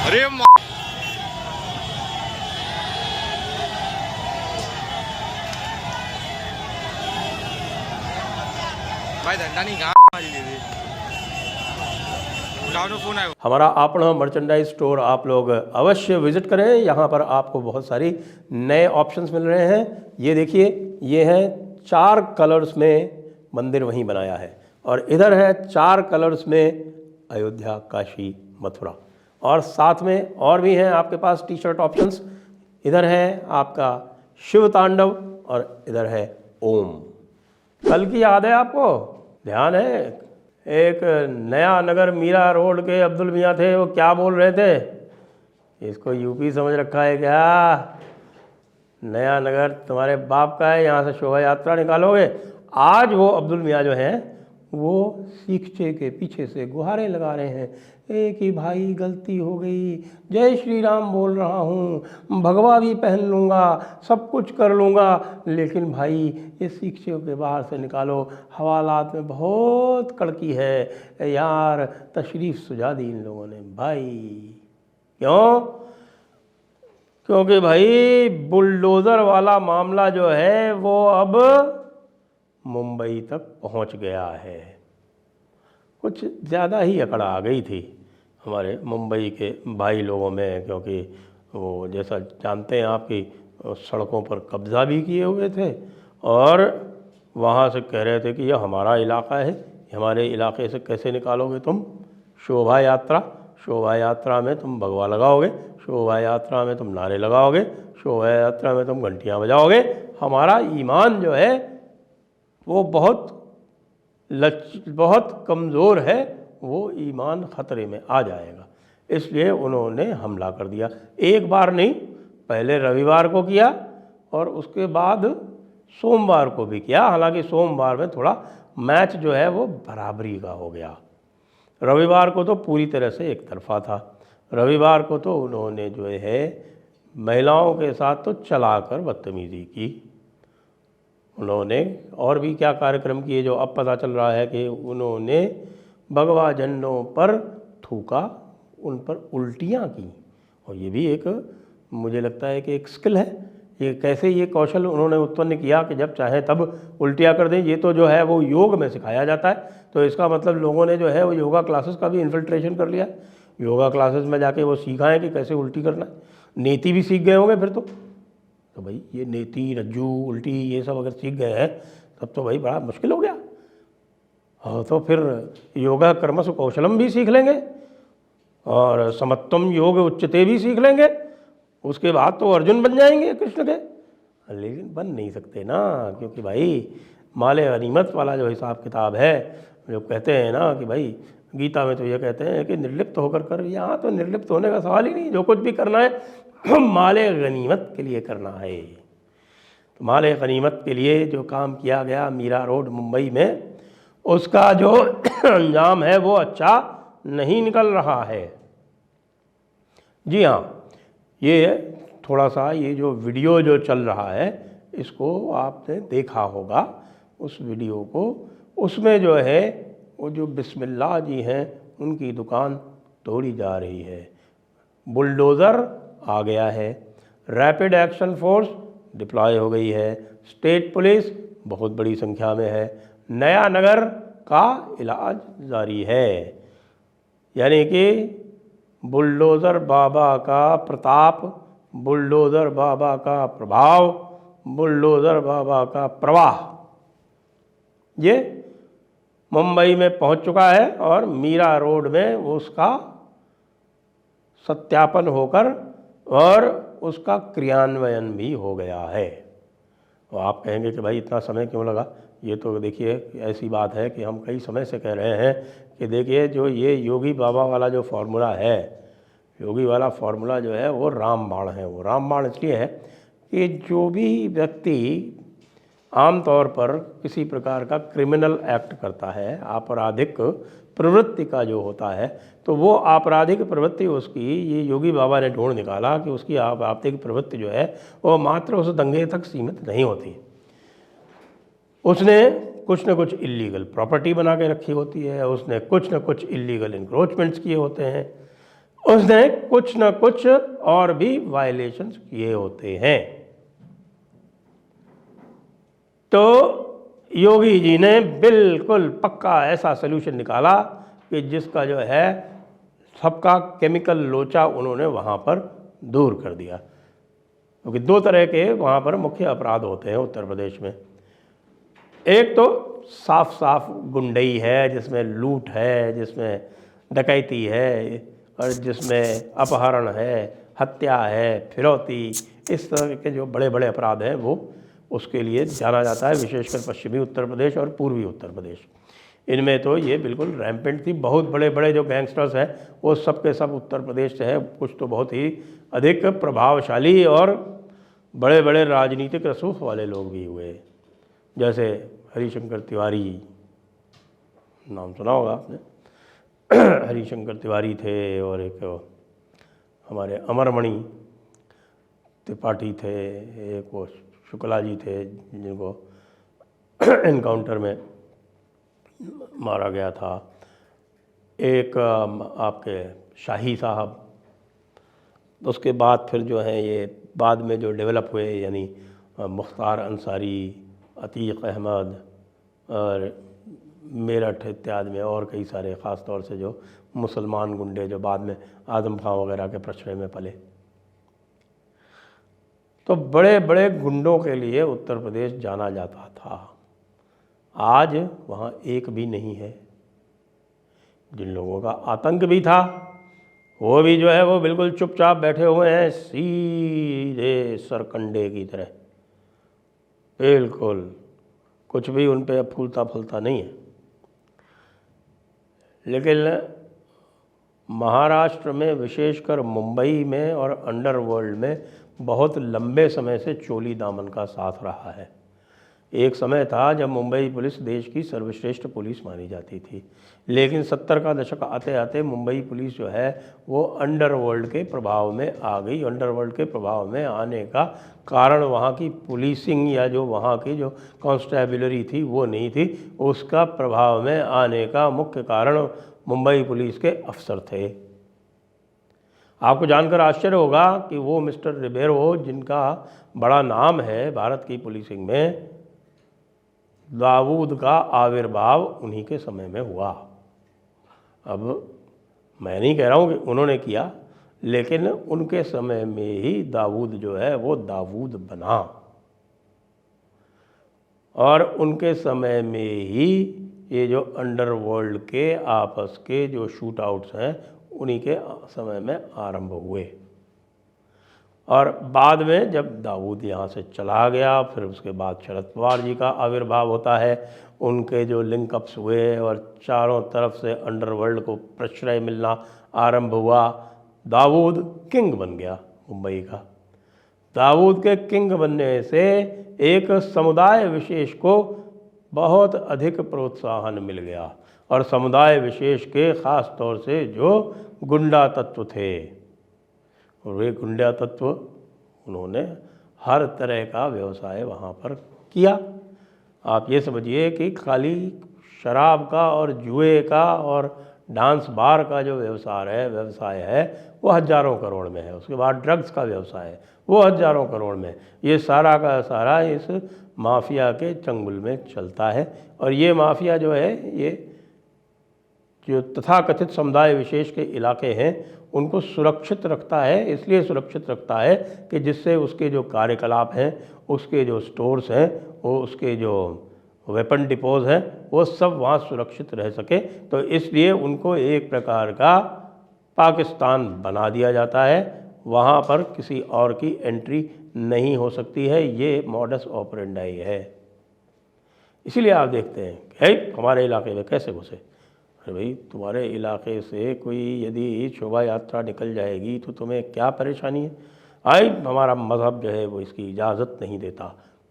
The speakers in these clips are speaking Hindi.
अरे भाई धंधा नहीं कहा फोन आया। हमारा आपना मर्चेंडाइज स्टोर आप लोग अवश्य विजिट करें। यहाँ पर आपको बहुत सारी नए ऑप्शंस मिल रहे हैं। ये देखिए, ये हैं 4 कलर्स में मंदिर वहीं बनाया है, और इधर है 4 कलर्स में अयोध्या, काशी, मथुरा, और साथ में और भी हैं आपके पास टी शर्ट ऑप्शंस। इधर है आपका शिव तांडव और इधर है ओम। कल की याद है आपको? ध्यान है? एक नया नगर मीरा रोड के अब्दुल मियाँ थे, वो क्या बोल रहे थे? इसको यूपी समझ रखा है क्या? नया नगर तुम्हारे बाप का है, यहाँ से शोभा यात्रा निकालोगे। आज वो अब्दुल मियाँ जो हैं वो सीखचे के पीछे से गुहारें लगा रहे हैं, कि भाई गलती हो गई, जय श्री राम बोल रहा हूँ, भगवा भी पहन लूँगा, सब कुछ कर लूँगा, लेकिन भाई ये सीखचे के बाहर से निकालो, हवालात में बहुत कड़की है यार। तशरीफ़ सुझा दी इन लोगों ने भाई। क्यों? क्योंकि भाई बुलडोज़र वाला मामला जो है वो अब मुंबई तक पहुंच गया है। कुछ ज़्यादा ही अकड़ आ गई थी हमारे मुंबई के भाई लोगों में, क्योंकि वो जैसा जानते हैं आपकी सड़कों पर कब्ज़ा भी किए हुए थे, और वहाँ से कह रहे थे कि यह हमारा इलाका है, हमारे इलाके से कैसे निकालोगे तुम शोभा यात्रा? शोभा यात्रा में तुम भगवा लगाओगे, शोभा यात्रा में तुम नारे लगाओगे, शोभा यात्रा में तुम घंटियाँ बजाओगे। हमारा ईमान जो है वो बहुत कमज़ोर है, वो ईमान ख़तरे में आ जाएगा। इसलिए उन्होंने हमला कर दिया। एक बार नहीं, पहले रविवार को किया और उसके बाद सोमवार को भी किया। हालांकि सोमवार में थोड़ा मैच जो है वो बराबरी का हो गया। रविवार को तो पूरी तरह से एक तरफा था। रविवार को तो उन्होंने जो है महिलाओं के साथ तो चलाकर बदतमीज़ी की। उन्होंने और भी क्या कार्यक्रम किए जो अब पता चल रहा है कि उन्होंने भगवा झंडों पर थूका, उन पर उल्टियाँ की। और ये भी एक, मुझे लगता है कि एक स्किल है। ये कैसे ये कौशल उन्होंने उत्पन्न किया कि जब चाहे तब उल्टियाँ कर दें। ये तो जो है वो योग में सिखाया जाता है, तो इसका मतलब लोगों ने जो है वो योगा क्लासेस का भी इन्फिल्ट्रेशन कर लिया। योगा क्लासेस में जाके वो सीखा है कि कैसे उल्टी करना है। नीति भी सीख गए होंगे फिर तो भाई ये नेति, रज्जू, उल्टी ये सब अगर सीख गए हैं तब तो भाई बड़ा मुश्किल हो गया। और तो फिर योगा कर्मसु कौशलम भी सीख लेंगे और समत्वम योग उच्चते भी सीख लेंगे। उसके बाद तो अर्जुन बन जाएंगे कृष्ण के। लेकिन बन नहीं सकते ना, क्योंकि भाई माले गनीमत वाला जो हिसाब किताब है, जो कहते हैं ना कि भाई गीता में तो ये कहते हैं कि निर्लिप्त होकर कर। यहाँ तो निर्लिप्त होने का सवाल ही नहीं। जो कुछ भी करना है माले गनीमत के लिए करना है। तो माले गनीमत के लिए जो काम किया गया मीरा रोड मुंबई में, उसका जो अंजाम है वो अच्छा नहीं निकल रहा है। जी हाँ, ये थोड़ा सा ये जो वीडियो जो चल रहा है इसको आपने देखा होगा, उस वीडियो को। उसमें जो है वो जो बिस्मिल्लाह जी हैं उनकी दुकान तोड़ी जा रही है। बुलडोज़र आ गया है, रैपिड एक्शन फोर्स डिप्लॉय हो गई है, स्टेट पुलिस बहुत बड़ी संख्या में है, नया नगर का इलाज जारी है। यानी कि बुलडोज़र बाबा का प्रताप, बुलडोज़र बाबा का प्रभाव, बुलडोज़र बाबा का प्रवाह ये मुंबई में पहुंच चुका है, और मीरा रोड में उसका सत्यापन होकर और उसका क्रियान्वयन भी हो गया है। तो आप कहेंगे कि भाई इतना समय क्यों लगा? ये तो देखिए ऐसी बात है कि हम कई समय से कह रहे हैं कि देखिए जो ये योगी बाबा वाला जो फार्मूला है, योगी वाला फार्मूला जो है वो रामबाण है। वो रामबाण इसलिए है कि जो भी व्यक्ति आमतौर पर किसी प्रकार का क्रिमिनल एक्ट करता है, आपराधिक प्रवृत्ति का जो होता है, तो वो आपराधिक प्रवृत्ति उसकी, ये योगी बाबा ने ढूंढ निकाला कि उसकी आपराधिक प्रवृत्ति जो है वो मात्र उस दंगे तक सीमित नहीं होती। उसने कुछ न कुछ इलीगल प्रॉपर्टी बना के रखी होती है, उसने कुछ न कुछ इलीगल इंक्रोचमेंट्स किए होते हैं, उसने कुछ न कुछ और भी वायलेशंस किए होते हैं। तो योगी जी ने बिल्कुल पक्का ऐसा सोल्यूशन निकाला कि जिसका जो है सबका केमिकल लोचा उन्होंने वहाँ पर दूर कर दिया। क्योंकि दो तरह के वहाँ पर मुख्य अपराध होते हैं उत्तर प्रदेश में। एक तो साफ साफ गुंडई है, जिसमें लूट है, जिसमें डकैती है और जिसमें अपहरण है, हत्या है, फिरौती, इस तरह के जो बड़े बड़े अपराध हैं वो उसके लिए जाना जाता है, विशेषकर पश्चिमी उत्तर प्रदेश और पूर्वी उत्तर प्रदेश। इनमें तो ये बिल्कुल रैम्पेंट थी। बहुत बड़े बड़े जो गैंगस्टर्स हैं वो सब के सब उत्तर प्रदेश से हैं। कुछ तो बहुत ही अधिक प्रभावशाली और बड़े बड़े राजनीतिक रसूख वाले लोग भी हुए, जैसे हरिशंकर तिवारी, नाम सुना होगा आपने। हरिशंकर तिवारी थे, और एक हमारे अमरमणि त्रिपाठी थे, एक वो शुक्ला जी थे जिनको एनकाउंटर में मारा गया था, एक आपके शाही साहब। उसके बाद फिर जो है ये बाद में जो डेवलप हुए, यानी मुख्तार अंसारी, अतीक अहमद और मेरठ इत्यादि में और कई सारे, ख़ास तौर से जो मुसलमान गुंडे जो बाद में आज़म खां वगैरह के प्रश्रय में पले। तो बड़े बड़े गुंडों के लिए उत्तर प्रदेश जाना जाता था। आज वहाँ एक भी नहीं है। जिन लोगों का आतंक भी था वो भी जो है वो बिल्कुल चुपचाप बैठे हुए हैं, सीधे सरकंडे की तरह, बिल्कुल कुछ भी उन पे फूलता फूलता नहीं है। लेकिन महाराष्ट्र में, विशेषकर मुंबई में और अंडरवर्ल्ड में बहुत लंबे समय से चोली दामन का साथ रहा है। एक समय था जब मुंबई पुलिस देश की सर्वश्रेष्ठ पुलिस मानी जाती थी, लेकिन 70 का दशक आते आते मुंबई पुलिस जो है वो अंडरवर्ल्ड के प्रभाव में आ गई। अंडरवर्ल्ड के प्रभाव में आने का कारण वहाँ की पुलिसिंग या जो वहाँ की जो कॉन्स्टेबलरी थी वो नहीं थी, उसका प्रभाव में आने का मुख्य कारण मुंबई पुलिस के अफसर थे। आपको जानकर आश्चर्य होगा कि वो मिस्टर रिबेरो, जिनका बड़ा नाम है भारत की पुलिसिंग में, दाऊद का आविर्भाव उन्हीं के समय में हुआ। अब मैं नहीं कह रहा हूँ कि उन्होंने किया, लेकिन उनके समय में ही दाऊद जो है वो दाऊद बना, और उनके समय में ही ये जो अंडरवर्ल्ड के आपस के जो शूट आउट्स हैं उन्हीं के समय में आरंभ हुए। और बाद में जब दाऊद यहाँ से चला गया, फिर उसके बाद शरद पवार जी का आविर्भाव होता है, उनके जो लिंकअप्स हुए और चारों तरफ से अंडरवर्ल्ड को प्रश्रय मिलना आरंभ हुआ, दाऊद किंग बन गया मुंबई का। दाऊद के किंग बनने से एक समुदाय विशेष को बहुत अधिक प्रोत्साहन मिल गया, और समुदाय विशेष के ख़ास तौर से जो गुंडा तत्व थे, और वे गुंडा तत्व उन्होंने हर तरह का व्यवसाय वहाँ पर किया। आप ये समझिए कि खाली शराब का और जुए का और डांस बार का जो व्यवसाय है वो हज़ारों करोड़ में है। उसके बाद ड्रग्स का व्यवसाय है वो हज़ारों करोड़ में। ये सारा का सारा इस माफिया के चंगुल में चलता है, और ये माफिया जो है ये जो तथाकथित समुदाय विशेष के इलाके हैं उनको सुरक्षित रखता है। इसलिए सुरक्षित रखता है कि जिससे उसके जो कार्यकलाप हैं, उसके जो स्टोर्स हैं, वो उसके जो वेपन डिपोज हैं, वो सब वहाँ सुरक्षित रह सके। तो इसलिए उनको एक प्रकार का पाकिस्तान बना दिया जाता है, वहाँ पर किसी और की एंट्री नहीं हो सकती है। ये मॉडस ऑपरेंडाई है। इसीलिए आप देखते हैं कि हमारे इलाके में कैसे घुसे। अरे भाई, तुम्हारे इलाके से कोई यदि शोभा यात्रा निकल जाएगी तो तुम्हें क्या परेशानी है? हमारा मज़हब जो है वो इसकी इजाज़त नहीं देता।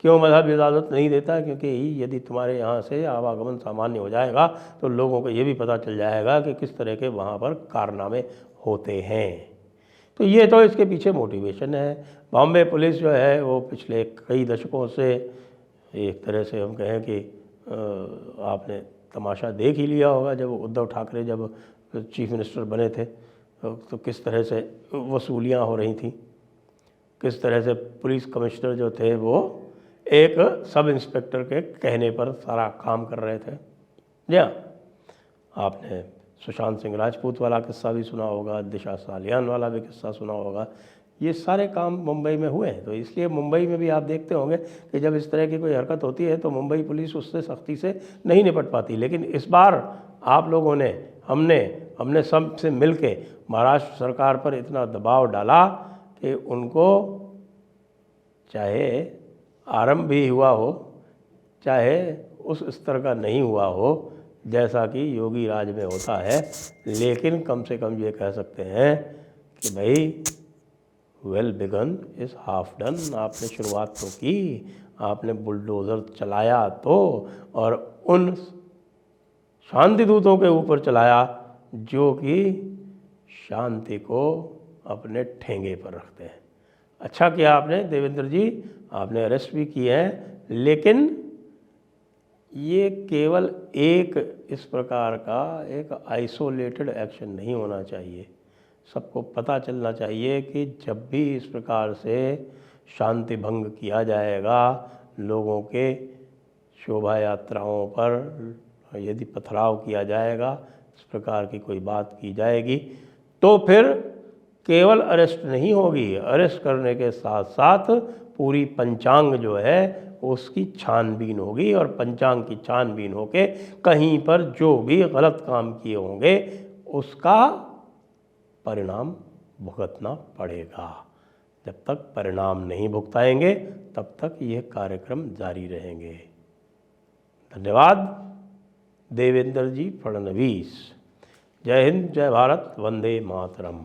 क्यों मज़हब इजाज़त नहीं देता? क्योंकि यदि तुम्हारे यहाँ से आवागमन सामान्य हो जाएगा तो लोगों को ये भी पता चल जाएगा कि किस तरह के वहाँ पर कारनामे होते हैं। तो ये तो इसके पीछे मोटिवेशन है। बॉम्बे पुलिस जो है वो पिछले कई दशकों से, एक तरह से हम कहें कि आपने तमाशा देख ही लिया होगा, जब उद्धव ठाकरे जब चीफ मिनिस्टर बने थे तो किस तरह से वसूलियाँ हो रही थी, किस तरह से पुलिस कमिश्नर जो थे वो एक सब इंस्पेक्टर के कहने पर सारा काम कर रहे थे। जी हाँ, आपने सुशांत सिंह राजपूत वाला किस्सा भी सुना होगा, दिशा सालियान वाला भी किस्सा सुना होगा। ये सारे काम मुंबई में हुए हैं। तो इसलिए मुंबई में भी आप देखते होंगे कि जब इस तरह की कोई हरकत होती है तो मुंबई पुलिस उससे सख्ती से नहीं निपट पाती। लेकिन इस बार आप लोगों ने, हमने सब से मिल के महाराष्ट्र सरकार पर इतना दबाव डाला कि उनको, चाहे आरंभ भी हुआ हो, चाहे उस स्तर का नहीं हुआ हो जैसा कि योगी राज में होता है, लेकिन कम से कम ये कह सकते हैं कि भाई well begin is half done. आपने शुरुआत तो की, आपने बुलडोज़र चलाया तो, और उन शांति दूतों के ऊपर चलाया जो कि शांति को अपने ठेंगे पर रखते हैं। अच्छा किया आपने देवेंद्र जी, आपने अरेस्ट भी किए हैं, लेकिन ये केवल एक इस प्रकार का एक आइसोलेटेड एक्शन नहीं होना चाहिए। सबको पता चलना चाहिए कि जब भी इस प्रकार से शांति भंग किया जाएगा, लोगों के शोभा यात्राओं पर यदि पथराव किया जाएगा, इस प्रकार की कोई बात की जाएगी, तो फिर केवल अरेस्ट नहीं होगी, अरेस्ट करने के साथ साथ पूरी पंचांग जो है उसकी छानबीन होगी, और पंचांग की छानबीन होके कहीं पर जो भी गलत काम किए होंगे उसका परिणाम भुगतना पड़ेगा। जब तक परिणाम नहीं भुगताएंगे तब तक ये कार्यक्रम जारी रहेंगे। धन्यवाद देवेंद्र जी फडणवीस। जय हिंद, जय भारत, वंदे मातरम।